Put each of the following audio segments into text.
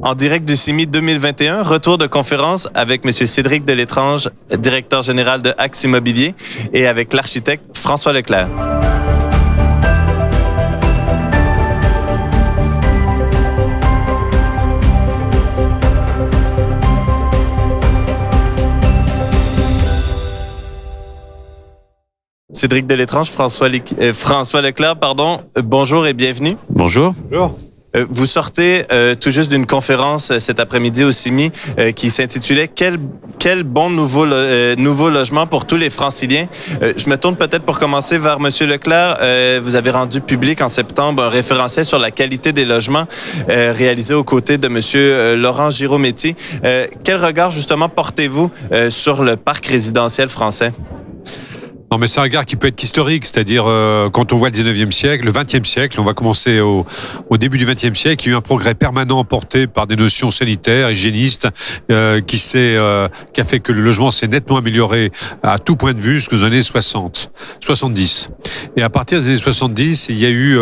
En direct du CIMI 2021, retour de conférence avec M. Cédric Delétrange, directeur général de Axe Immobilier, et avec l'architecte François Leclerc. Cédric Delétrange, François Leclerc, bonjour et bienvenue. Bonjour. Bonjour. Vous sortez tout juste d'une conférence cet après-midi au CIMI qui s'intitulait « Quel bon nouveau logement pour tous les Franciliens ». Je me tourne peut-être pour commencer vers M. Leclerc. Vous avez rendu public en septembre un référentiel sur la qualité des logements réalisé aux côtés de M. Laurent Girometti. Quel regard justement portez-vous sur le parc résidentiel français? Non, mais c'est un regard qui peut être historique, c'est-à-dire quand on voit le 19e siècle, le 20e siècle, on va commencer au début du 20e siècle, il y a eu un progrès permanent porté par des notions sanitaires, hygiénistes, qui a fait que le logement s'est nettement amélioré à tout point de vue jusqu'aux années 70. Et à partir des années 70, il y a eu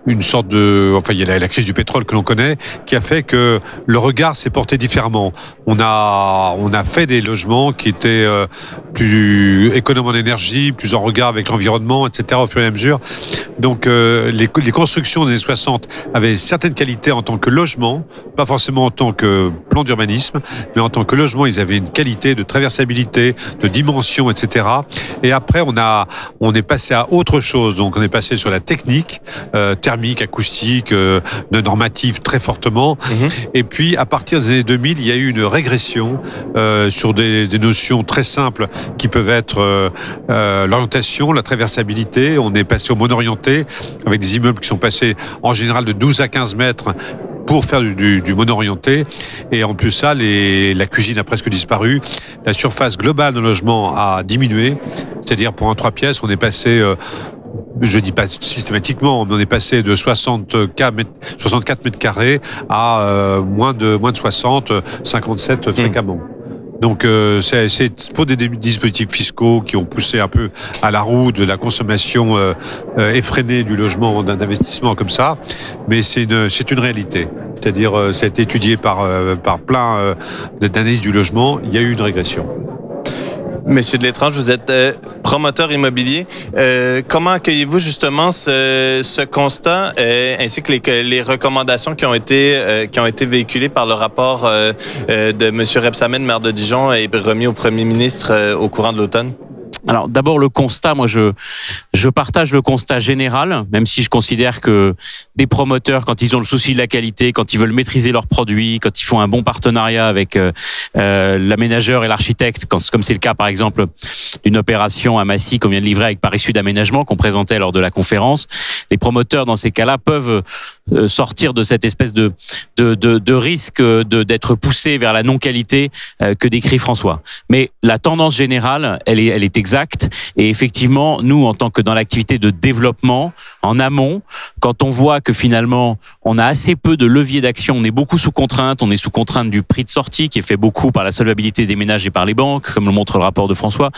une sorte il y a la crise du pétrole que l'on connaît, qui a fait que le regard s'est porté différemment. On a fait des logements qui étaient plus économes en énergie, plus en regard avec l'environnement, etc. au fur et à mesure. Donc les constructions des années 60 avaient certaines qualités en tant que logement, pas forcément en tant que plan d'urbanisme, mais en tant que logement, ils avaient une qualité de traversabilité, de dimension, etc. Et après, on est passé à autre chose. Donc on est passé sur la technique, thermique, acoustique, de normatif très fortement. Et puis à partir des années 2000, il y a eu une régression sur des notions très simples qui peuvent être l'orientation, la traversabilité. On est passé au mono-orienté avec des immeubles qui sont passés en général de 12 à 15 mètres pour faire du mono-orienté. Et en plus ça, la cuisine a presque disparu. La surface globale de logement a diminué. C'est-à-dire pour un 3 pièces, on est passé... je dis pas systématiquement, mais on est passé de 64 mètres carrés à moins de 60, 57 fréquemment. Donc c'est pour des dispositifs fiscaux qui ont poussé un peu à la roue de la consommation effrénée du logement d'investissement comme ça, mais c'est une réalité. C'est-à-dire ça a été étudié par plein d'analystes du logement, il y a eu une régression. Monsieur Delétrange, vous êtes promoteur immobilier. Comment accueillez-vous justement ce constat ainsi que les recommandations qui ont été véhiculées par le rapport de M. Rebsamen, maire de Dijon, et remis au premier ministre au courant de l'automne? Alors d'abord le constat, moi je partage le constat général, même si je considère que des promoteurs, quand ils ont le souci de la qualité, quand ils veulent maîtriser leurs produits, quand ils font un bon partenariat avec l'aménageur et l'architecte, comme c'est le cas par exemple d'une opération à Massy qu'on vient de livrer avec Paris Sud Aménagement, qu'on présentait lors de la conférence, les promoteurs dans ces cas-là peuvent sortir de cette espèce de risque d'être poussés vers la non-qualité que décrit François. Mais la tendance générale, elle est exacte. Et effectivement, nous, en tant que dans l'activité de développement, en amont, quand on voit que finalement, on a assez peu de leviers d'action, on est beaucoup sous contrainte, on est sous contrainte du prix de sortie qui est fait beaucoup par la solvabilité des ménages et par les banques, comme le montre le rapport de François.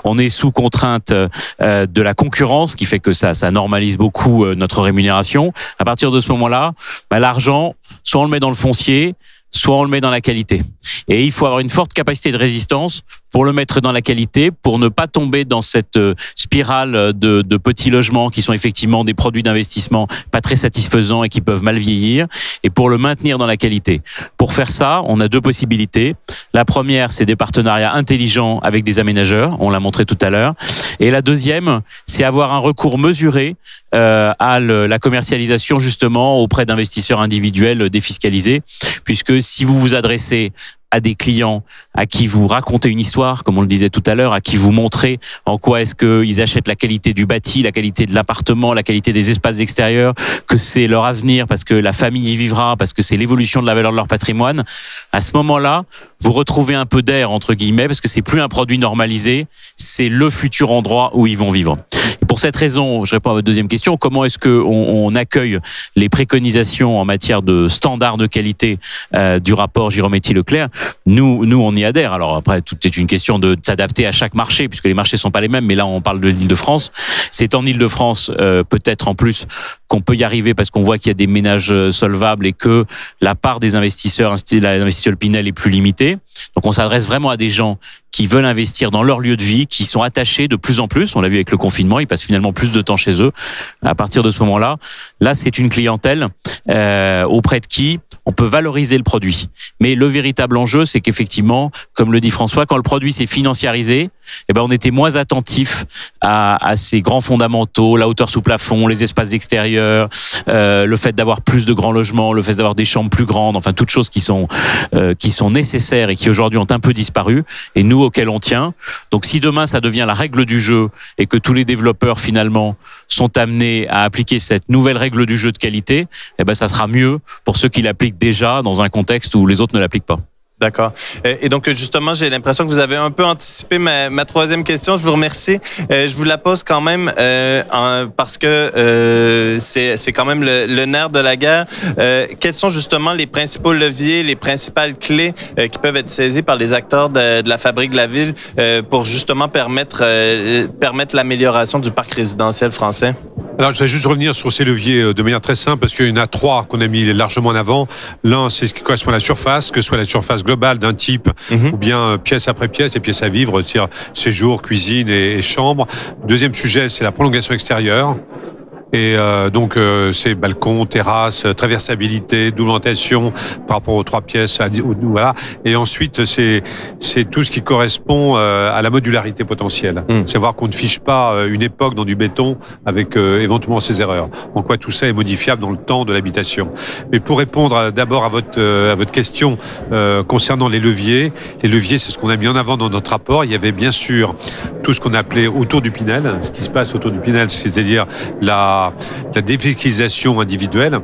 On est sous contrainte de la concurrence qui fait que ça normalise beaucoup notre rémunération. À partir de ce moment-là, l'argent, soit on le met dans le foncier, soit on le met dans la qualité. Et il faut avoir une forte capacité de résistance pour le mettre dans la qualité, pour ne pas tomber dans cette spirale de petits logements qui sont effectivement des produits d'investissement pas très satisfaisants et qui peuvent mal vieillir, et pour le maintenir dans la qualité. Pour faire ça, on a deux possibilités. La première, c'est des partenariats intelligents avec des aménageurs, on l'a montré tout à l'heure. Et la deuxième, c'est avoir un recours mesuré à la commercialisation justement auprès d'investisseurs individuels défiscalisés, puisque si vous vous adressez à des clients à qui vous racontez une histoire, comme on le disait tout à l'heure, à qui vous montrez en quoi est-ce qu'ils achètent la qualité du bâti, la qualité de l'appartement, la qualité des espaces extérieurs, que c'est leur avenir parce que la famille y vivra, parce que c'est l'évolution de la valeur de leur patrimoine. À ce moment-là, vous retrouvez un peu d'air, entre guillemets, parce que c'est plus un produit normalisé, c'est le futur endroit où ils vont vivre. Et pour cette raison, je réponds à votre deuxième question, comment est-ce qu'on accueille les préconisations en matière de standards de qualité du rapport Girometti-Leclerc? Nous, on y adhère. Alors après, tout est une question de s'adapter à chaque marché, puisque les marchés sont pas les mêmes, mais là, on parle de l'Île-de-France. C'est en Île-de-France, peut-être en plus, qu'on peut y arriver parce qu'on voit qu'il y a des ménages solvables et que la part des investisseurs, l'investisseur Pinel est plus limitée. Donc on s'adresse vraiment à des gens qui veulent investir dans leur lieu de vie, qui sont attachés de plus en plus. On l'a vu avec le confinement, ils passent finalement plus de temps chez eux. À partir de ce moment-là, c'est une clientèle auprès de qui on peut valoriser le produit. Mais le véritable enjeu, c'est qu'effectivement, comme le dit François, quand le produit s'est financiarisé, on était moins attentif à ces grands fondamentaux, la hauteur sous plafond, les espaces extérieurs, le fait d'avoir plus de grands logements, le fait d'avoir des chambres plus grandes, enfin toutes choses qui sont nécessaires et qui aujourd'hui ont un peu disparu. Et nous, auquel on tient. Donc si demain ça devient la règle du jeu et que tous les développeurs finalement sont amenés à appliquer cette nouvelle règle du jeu de qualité, ça sera mieux pour ceux qui l'appliquent déjà dans un contexte où les autres ne l'appliquent pas. D'accord. Et donc, justement, j'ai l'impression que vous avez un peu anticipé ma troisième question. Je vous remercie. Je vous la pose quand même parce que c'est quand même le nerf de la guerre. Quels sont justement les principaux leviers, les principales clés qui peuvent être saisies par les acteurs de la fabrique de la ville pour justement permettre l'amélioration du parc résidentiel français? Alors, je vais juste revenir sur ces leviers de manière très simple, parce qu'il y en a 3 qu'on a mis largement en avant. L'un, c'est ce qui correspond à la surface, que ce soit la surface globale d'un type, ou bien pièce après pièce, et pièces à vivre, c'est-à-dire séjour, cuisine et chambre. Deuxième sujet, c'est la prolongation extérieure. Et donc c'est balcon, terrasse, traversabilité, double-orientation par rapport aux 3 pièces. Voilà. Et ensuite c'est tout ce qui correspond à la modularité potentielle. C'est voir qu'on ne fiche pas une époque dans du béton avec éventuellement ses erreurs. En quoi tout ça est modifiable dans le temps de l'habitation. Mais pour répondre d'abord à votre question concernant les leviers c'est ce qu'on a mis en avant dans notre rapport. Il y avait bien sûr tout ce qu'on appelait autour du Pinel, ce qui se passe autour du Pinel, c'est-à-dire la défiscalisation individuelle.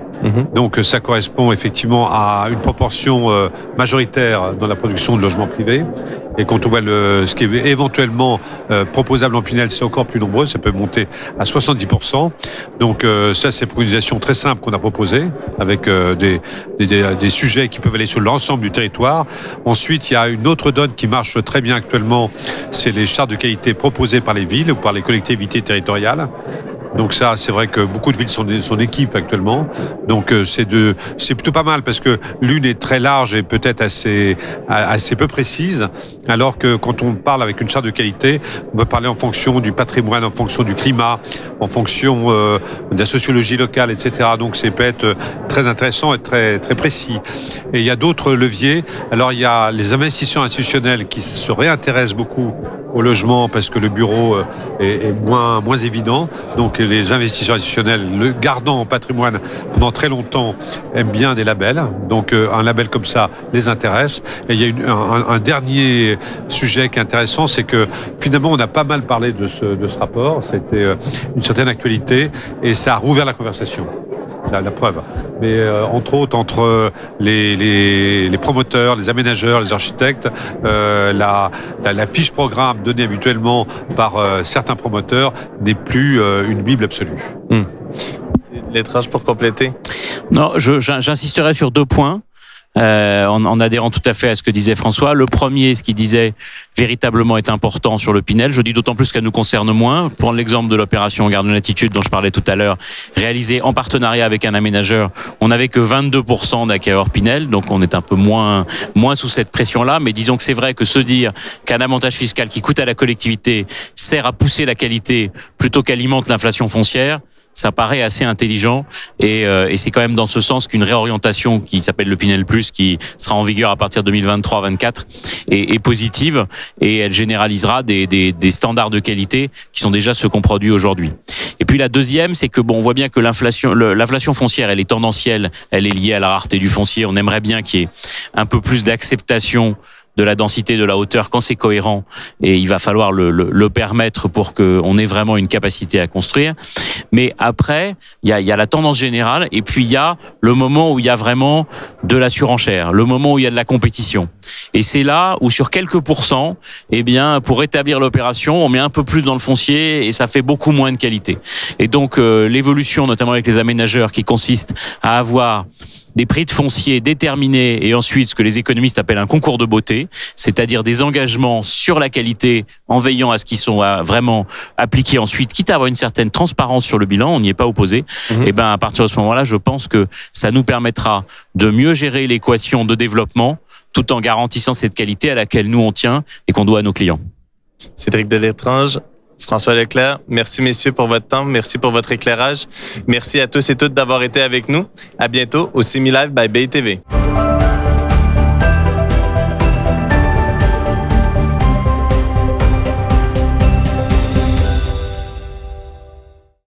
Donc ça correspond effectivement à une proportion majoritaire dans la production de logements privés. Et quand on voit ce qui est éventuellement proposable en Pinel, c'est encore plus nombreux, ça peut monter à 70%. Donc ça, c'est une proposition très simple qu'on a proposée, avec des sujets qui peuvent aller sur l'ensemble du territoire. Ensuite, il y a une autre donne qui marche très bien actuellement, c'est les chartes de qualité proposées par les villes ou par les collectivités territoriales. Donc ça, c'est vrai que beaucoup de villes sont équipées actuellement. Donc c'est plutôt pas mal parce que l'une est très large et peut-être assez peu précise, alors que quand on parle avec une charte de qualité, on peut parler en fonction du patrimoine, en fonction du climat, en fonction de la sociologie locale, etc. Donc c'est peut être très intéressant et très très précis. Et il y a d'autres leviers. Alors il y a les investisseurs institutionnels qui se réintéressent beaucoup au logement parce que le bureau est moins évident. Donc les investisseurs institutionnels, le gardant en patrimoine pendant très longtemps, aiment bien des labels. Donc un label comme ça les intéresse. Et il y a un dernier sujet qui est intéressant, c'est que finalement on a pas mal parlé de ce rapport. C'était une certaine actualité et ça a rouvert la conversation. La preuve. Mais entre les promoteurs, les aménageurs, les architectes, la fiche programme donnée habituellement par certains promoteurs n'est plus une bible absolue. L'étrange pour compléter. Non, j'insisterai sur 2 points. En adhérant tout à fait à ce que disait François. Le premier, ce qu'il disait véritablement est important sur le Pinel. Je dis d'autant plus qu'elle nous concerne moins. Pour l'exemple de l'opération Garde de Latitude dont je parlais tout à l'heure, réalisée en partenariat avec un aménageur, on n'avait que 22% d'acquéreurs Pinel, donc on est un peu moins sous cette pression-là. Mais disons que c'est vrai que se dire qu'un avantage fiscal qui coûte à la collectivité sert à pousser la qualité plutôt qu'alimente l'inflation foncière, ça paraît assez intelligent et c'est quand même dans ce sens qu'une réorientation qui s'appelle le Pinel Plus, qui sera en vigueur à partir de 2023-24, est positive et elle généralisera des standards de qualité qui sont déjà ceux qu'on produit aujourd'hui. Et puis la deuxième, c'est que on voit bien que l'inflation foncière, elle est tendancielle, elle est liée à la rareté du foncier. On aimerait bien qu'il y ait un peu plus d'acceptation de la densité, de la hauteur quand c'est cohérent, et il va falloir le permettre pour qu'on ait vraiment une capacité à construire. Mais après, il y a la tendance générale, et puis il y a le moment où il y a vraiment de la surenchère, le moment où il y a de la compétition. Et c'est là où sur quelques pourcents, pour établir l'opération, on met un peu plus dans le foncier et ça fait beaucoup moins de qualité. Et donc l'évolution, notamment avec les aménageurs, qui consiste à avoir des prix de foncier déterminés et ensuite ce que les économistes appellent un concours de beauté, c'est-à-dire des engagements sur la qualité en veillant à ce qu'ils sont vraiment appliqués ensuite, quitte à avoir une certaine transparence sur le bilan, on n'y est pas opposé. Et ben à partir de ce moment-là, je pense que ça nous permettra de mieux gérer l'équation de développement tout en garantissant cette qualité à laquelle nous on tient et qu'on doit à nos clients. Cédric Delétrange, François Leclerc, merci messieurs pour votre temps, merci pour votre éclairage. Merci à tous et toutes d'avoir été avec nous. À bientôt au Simi Live by BITV.